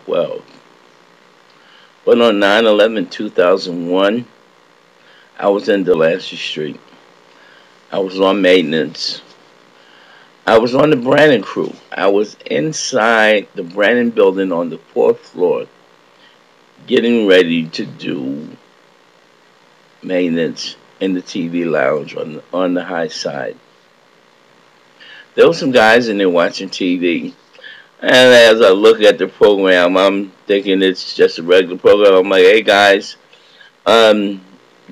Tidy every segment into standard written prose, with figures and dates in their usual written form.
12. But on 9/11/2001, I was in Delancey Street. I was on maintenance. I was on the Brannon crew. I was inside the Brannon building on the fourth floor getting ready to do maintenance in the TV lounge on the high side. There were some guys in there watching TV. And as I look at the program, I'm thinking it's just a regular program. I'm like, hey guys, um,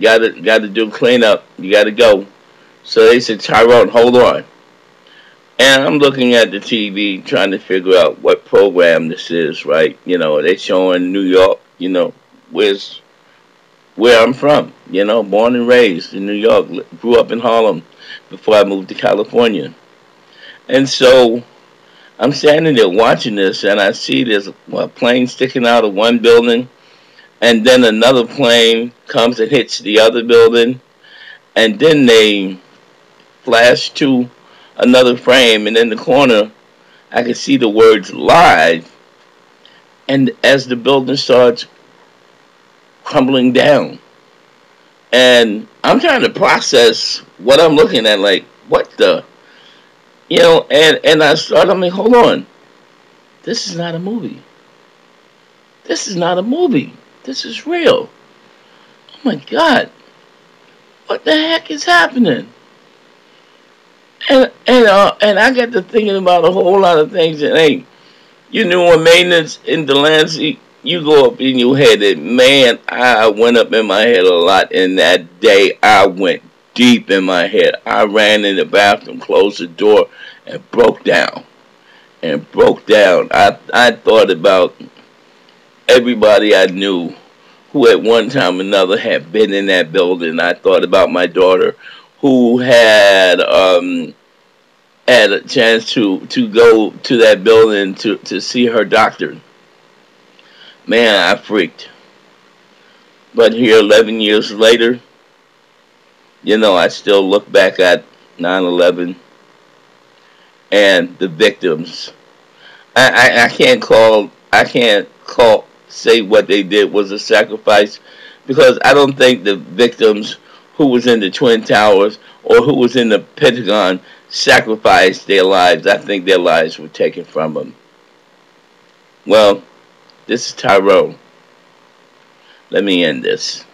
gotta do cleanup. You gotta go. So they said, Tyrone, hold on. And I'm looking at the TV trying to figure out what program this is, right? They showing New York, where's where I'm from, born and raised in New York, grew up in Harlem before I moved to California. And so I'm standing there watching this, and I see this plane sticking out of one building, and then another plane comes and hits the other building, and then they flash to another frame, and in the corner, I can see the words live, and as the building starts crumbling down, and I'm trying to process what I'm looking at, like, what the, and I'm like, hold on, this is not a movie. This is not a movie. This is real. Oh my God, what the heck is happening? And I got to thinking about a whole lot of things. And hey, when maintenance in Delancey, you go up in your head. And man, I went up in my head a lot. And that day, I went deep in my head. I ran in the bathroom, closed the door, and broke down. I thought about everybody I knew who at one time or another had been in that building. I thought about my daughter who had a chance to go to that building to see her doctor. Man, I freaked. But here 11 years later, I still look back at 9/11 and the victims. I can't say what they did was a sacrifice, because I don't think the victims who was in the Twin Towers or who was in the Pentagon sacrificed their lives. I think their lives were taken from them. Well, this is Tyrone. Let me end this.